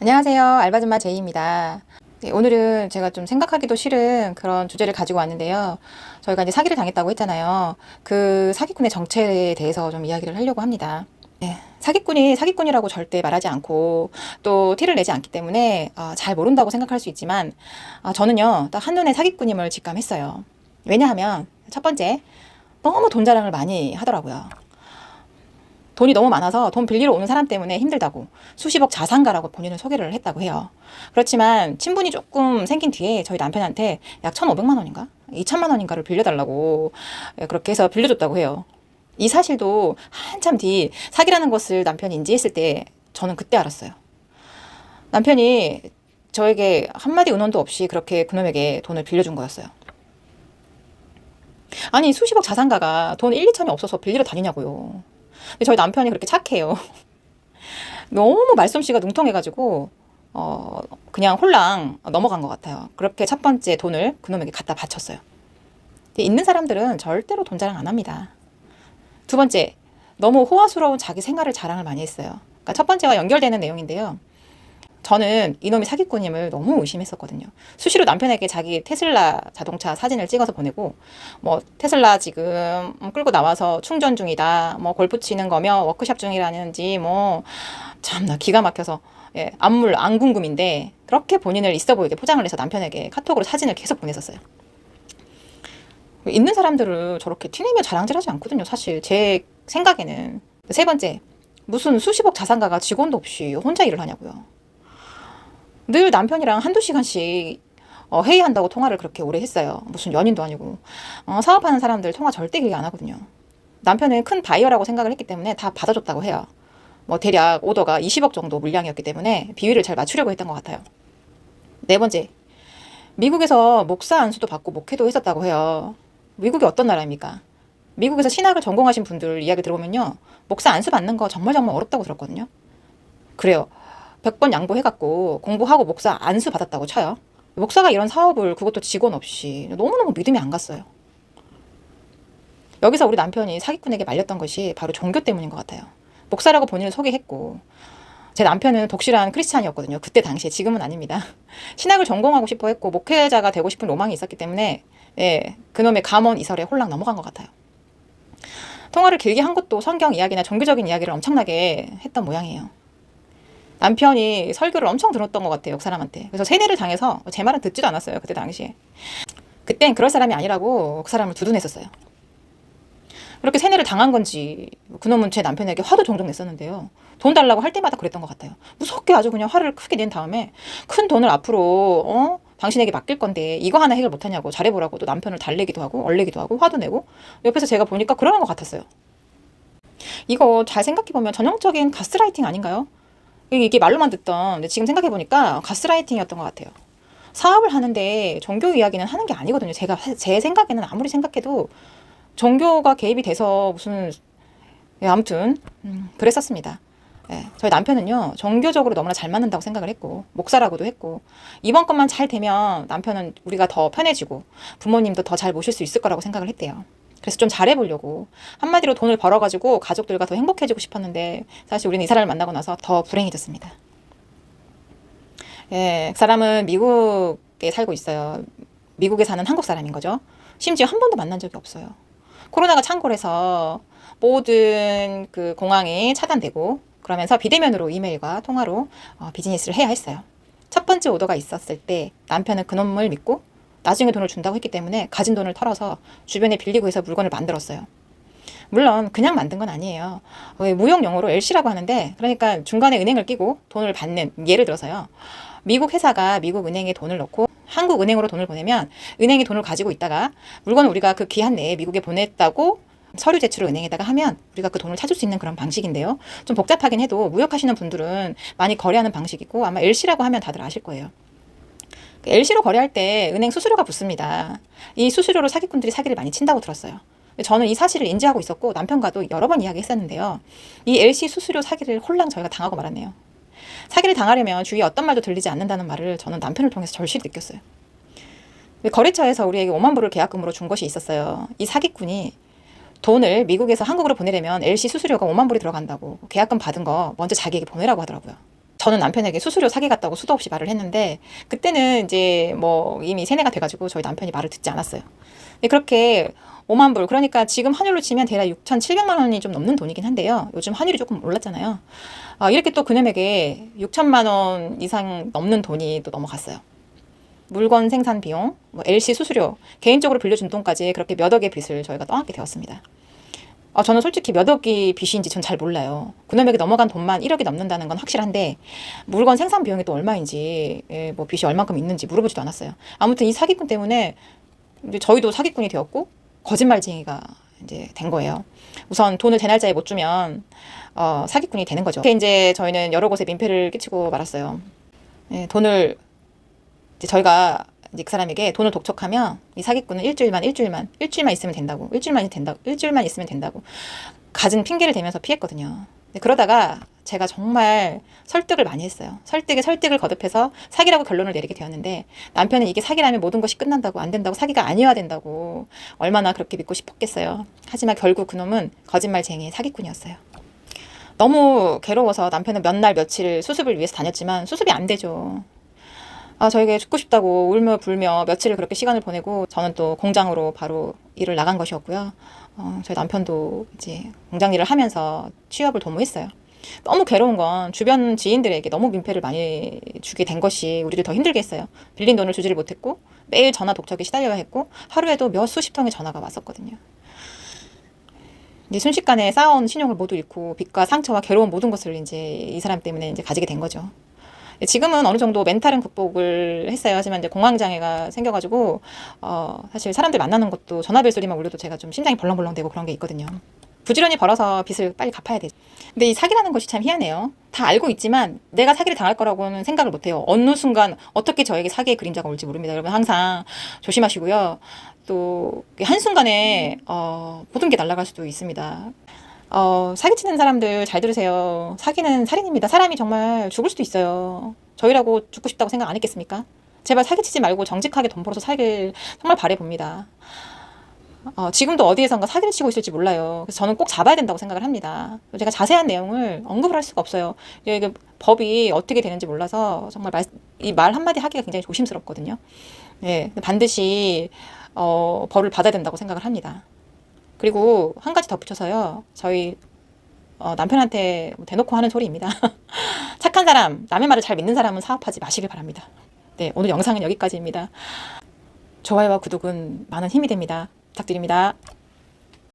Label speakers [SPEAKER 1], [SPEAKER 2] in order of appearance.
[SPEAKER 1] 안녕하세요. 알바줌마 제이입니다. 네, 오늘은 제가 좀 생각하기도 싫은 그런 주제를 가지고 왔는데요. 저희가 이제 사기를 당했다고 했잖아요. 그 사기꾼의 정체에 대해서 좀 이야기를 하려고 합니다. 네, 사기꾼이 사기꾼이라고 절대 말하지 않고 또 티를 내지 않기 때문에 잘 모른다고 생각할 수 있지만 저는요, 딱 한눈에 사기꾼임을 직감했어요. 왜냐하면 첫 번째, 너무 돈 자랑을 많이 하더라고요. 돈이 너무 많아서 돈 빌리러 오는 사람 때문에 힘들다고 수십억 자산가라고 본인을 소개를 했다고 해요. 그렇지만 친분이 조금 생긴 뒤에 저희 남편한테 약 1,500만 원인가? 2천만 원인가를 빌려달라고 그렇게 해서 빌려줬다고 해요. 이 사실도 한참 뒤 사기라는 것을 남편이 인지했을 때 저는 그때 알았어요. 남편이 저에게 한마디 의논도 없이 그렇게 그놈에게 돈을 빌려준 거였어요. 아니 수십억 자산가가 돈 1, 2천이 없어서 빌리러 다니냐고요. 근데 저희 남편이 그렇게 착해요. 너무 말솜씨가 능통해가지고 그냥 홀랑 넘어간 것 같아요. 그렇게 첫 번째 돈을 그놈에게 갖다 바쳤어요. 근데 있는 사람들은 절대로 돈 자랑 안 합니다. 두 번째, 너무 호화스러운 자기 생활을 자랑을 많이 했어요. 그러니까 첫 번째와 연결되는 내용인데요. 저는 이놈이 사기꾼임을 너무 의심했었거든요. 수시로 남편에게 자기 테슬라 자동차 사진을 찍어서 보내고, 뭐 테슬라 지금 끌고 나와서 충전 중이다, 뭐 골프 치는 거며 워크숍 중이라는지 뭐 참나 기가 막혀서 안물 안궁금인데 그렇게 본인을 있어 보이게 포장을 해서 남편에게 카톡으로 사진을 계속 보냈었어요. 있는 사람들은 저렇게 티내며 자랑질하지 않거든요. 사실 제 생각에는. 세 번째, 무슨 수십억 자산가가 직원도 없이 혼자 일을 하냐고요. 늘 남편이랑 한두 시간씩 회의한다고 통화를 그렇게 오래 했어요. 무슨 연인도 아니고. 사업하는 사람들 통화 절대 길게 안 하거든요. 남편은 큰 바이어라고 생각을 했기 때문에 다 받아줬다고 해요. 뭐 대략 오더가 20억 정도 물량이었기 때문에 비율을 잘 맞추려고 했던 것 같아요. 네 번째, 미국에서 목사 안수도 받고 목회도 했었다고 해요. 미국이 어떤 나라입니까? 미국에서 신학을 전공하신 분들 이야기 들어보면요, 목사 안수 받는 거 정말 어렵다고 들었거든요. 그래요. 100번 양보해갖고 공부하고 목사 안수 받았다고 쳐요. 목사가 이런 사업을 그것도 직원 없이 너무너무 믿음이 안 갔어요. 여기서 우리 남편이 사기꾼에게 말렸던 것이 바로 종교 때문인 것 같아요. 목사라고 본인을 소개했고, 제 남편은 독실한 크리스찬이었거든요. 그때 당시에. 지금은 아닙니다. 신학을 전공하고 싶어 했고 목회자가 되고 싶은 로망이 있었기 때문에 그놈의 감언 이설에 홀랑 넘어간 것 같아요. 통화를 길게 한 것도 성경 이야기나 종교적인 이야기를 엄청나게 했던 모양이에요. 남편이 설교를 엄청 들었던 것 같아요. 그 사람한테. 그래서 세뇌를 당해서 제 말은 듣지도 않았어요. 그때 당시에. 그땐 그럴 사람이 아니라고 그 사람을 두둔했었어요. 그렇게 세뇌를 당한 건지 그놈은 제 남편에게 화도 종종 냈었는데요. 돈 달라고 할 때마다 그랬던 것 같아요. 무섭게 아주 그냥 화를 크게 낸 다음에 큰 돈을 앞으로 당신에게 맡길 건데 이거 하나 해결 못하냐고 잘해보라고 또 남편을 달래기도 하고 얼레기도 하고 화도 내고 옆에서 제가 보니까 그러는 것 같았어요. 이거 잘 생각해보면 전형적인 가스라이팅 아닌가요? 이게 말로만 듣던 지금 생각해보니까 가스라이팅이었던 것 같아요. 사업을 하는데 종교 이야기는 하는 게 아니거든요. 제 생각에는 아무리 생각해도 종교가 개입이 돼서 무슨 아무튼 그랬었습니다. 저희 남편은요 종교적으로 너무나 잘 맞는다고 생각을 했고 목사라고도 했고 이번 것만 잘 되면 남편은 우리가 더 편해지고 부모님도 더 잘 모실 수 있을 거라고 생각을 했대요. 그래서 좀 잘해보려고 한마디로 돈을 벌어가지고 가족들과 더 행복해지고 싶었는데 사실 우리는 이 사람을 만나고 나서 더 불행해졌습니다. 그 사람은 미국에 살고 있어요. 미국에 사는 한국 사람인 거죠. 심지어 한 번도 만난 적이 없어요. 코로나가 창궐해서 모든 그 공항이 차단되고 그러면서 비대면으로 이메일과 통화로 비즈니스를 해야 했어요. 첫 번째 오더가 있었을 때 남편은 그놈을 믿고 나중에 돈을 준다고 했기 때문에 가진 돈을 털어서 주변에 빌리고 해서 물건을 만들었어요. 물론 그냥 만든 건 아니에요. 무역 용어로 LC라고 하는데 그러니까 중간에 은행을 끼고 돈을 받는, 예를 들어서요. 미국 회사가 미국 은행에 돈을 넣고 한국 은행으로 돈을 보내면 은행이 돈을 가지고 있다가 물건을 우리가 그 기한 내에 미국에 보냈다고 서류 제출을 은행에다가 하면 우리가 그 돈을 찾을 수 있는 그런 방식인데요. 좀 복잡하긴 해도 무역하시는 분들은 많이 거래하는 방식이고 아마 LC라고 하면 다들 아실 거예요. LC로 거래할 때 은행 수수료가 붙습니다. 이 수수료로 사기꾼들이 사기를 많이 친다고 들었어요. 저는 이 사실을 인지하고 있었고 남편과도 여러 번 이야기했었는데요. 이 LC 수수료 사기를 홀랑 저희가 당하고 말았네요. 사기를 당하려면 주위에 어떤 말도 들리지 않는다는 말을 저는 남편을 통해서 절실히 느꼈어요. 거래처에서 우리에게 5만 불을 계약금으로 준 것이 있었어요. 이 사기꾼이 돈을 미국에서 한국으로 보내려면 LC 수수료가 5만 불이 들어간다고 계약금 받은 거 먼저 자기에게 보내라고 하더라고요. 저는 남편에게 수수료 사기 같다고 수도 없이 말을 했는데 그때는 이제 뭐 이미 세뇌가 돼가지고 저희 남편이 말을 듣지 않았어요. 근데 그렇게 5만 불, 그러니까 지금 환율로 치면 대략 6,700만 원이 좀 넘는 돈이긴 한데요. 요즘 환율이 조금 올랐잖아요. 이렇게 또 그놈에게 6천만 원 이상 넘는 돈이 또 넘어갔어요. 물건 생산 비용, 뭐 LC 수수료, 개인적으로 빌려준 돈까지 그렇게 몇 억의 빚을 저희가 떠안게 되었습니다. 저는 솔직히 몇 억이 빚인지 전 잘 몰라요. 그놈에게 넘어간 돈만 1억이 넘는다는 건 확실한데 물건 생산 비용이 또 얼마인지, 뭐 빚이 얼만큼 있는지 물어보지도 않았어요. 아무튼 이 사기꾼 때문에 이제 저희도 사기꾼이 되었고 거짓말쟁이가 이제 된 거예요. 우선 돈을 제 날짜에 못 주면 사기꾼이 되는 거죠. 이렇게 이제 저희는 여러 곳에 민폐를 끼치고 말았어요. 예, 돈을 이제 저희가 이제 그 사람에게 돈을 독촉하면 이 사기꾼은 일주일만 있으면 된다고, 일주일만 있으면 된다고 갖은 핑계를 대면서 피했거든요. 그러다가 제가 정말 설득을 많이 했어요. 설득을 거듭해서 사기라고 결론을 내리게 되었는데 남편은 이게 사기라면 모든 것이 끝난다고, 안 된다고, 사기가 아니어야 된다고 얼마나 그렇게 믿고 싶었겠어요. 하지만 결국 그놈은 거짓말쟁이의 사기꾼이었어요. 너무 괴로워서 남편은 몇 날 며칠 수습을 위해서 다녔지만 수습이 안 되죠. 저에게 죽고 싶다고 울며 불며 며칠을 그렇게 시간을 보내고 저는 또 공장으로 바로 일을 나간 것이었고요. 저희 남편도 이제 공장 일을 하면서 취업을 도모했어요. 너무 괴로운 건 주변 지인들에게 너무 민폐를 많이 주게 된 것이 우리를 더 힘들게 했어요. 빌린 돈을 주지를 못했고 매일 전화 독촉에 시달려야 했고 하루에도 몇 수십 통의 전화가 왔었거든요. 이제 순식간에 쌓아온 신용을 모두 잃고 빚과 상처와 괴로운 모든 것을 이제 이 사람 때문에 이제 가지게 된 거죠. 지금은 어느 정도 멘탈은 극복을 했어요. 하지만 이제 공황장애가 생겨가지고 사실 사람들 만나는 것도 전화벨 소리만 울려도 제가 좀 심장이 벌렁벌렁대고 그런 게 있거든요. 부지런히 벌어서 빚을 빨리 갚아야 되죠. 근데 이 사기라는 것이 참 희한해요. 다 알고 있지만 내가 사기를 당할 거라고는 생각을 못해요. 어느 순간 어떻게 저에게 사기의 그림자가 올지 모릅니다. 여러분 항상 조심하시고요. 또 한순간에 모든 게 날아갈 수도 있습니다. 사기치는 사람들 잘 들으세요. 사기는 살인입니다. 사람이 정말 죽을 수도 있어요. 저희라고 죽고 싶다고 생각 안 했겠습니까? 제발 사기치지 말고 정직하게 돈 벌어서 살길 정말 바라봅니다. 지금도 어디에선가 사기를 치고 있을지 몰라요. 그래서 저는 꼭 잡아야 된다고 생각을 합니다. 제가 자세한 내용을 언급을 할 수가 없어요. 이게 법이 어떻게 되는지 몰라서 정말 이 말 한마디 하기가 굉장히 조심스럽거든요. 네, 반드시 벌을 받아야 된다고 생각을 합니다. 그리고 한 가지 덧붙여서요. 저희 남편한테 대놓고 하는 소리입니다. 착한 사람, 남의 말을 잘 믿는 사람은 사업하지 마시길 바랍니다. 네, 오늘 영상은 여기까지입니다. 좋아요와 구독은 많은 힘이 됩니다. 부탁드립니다.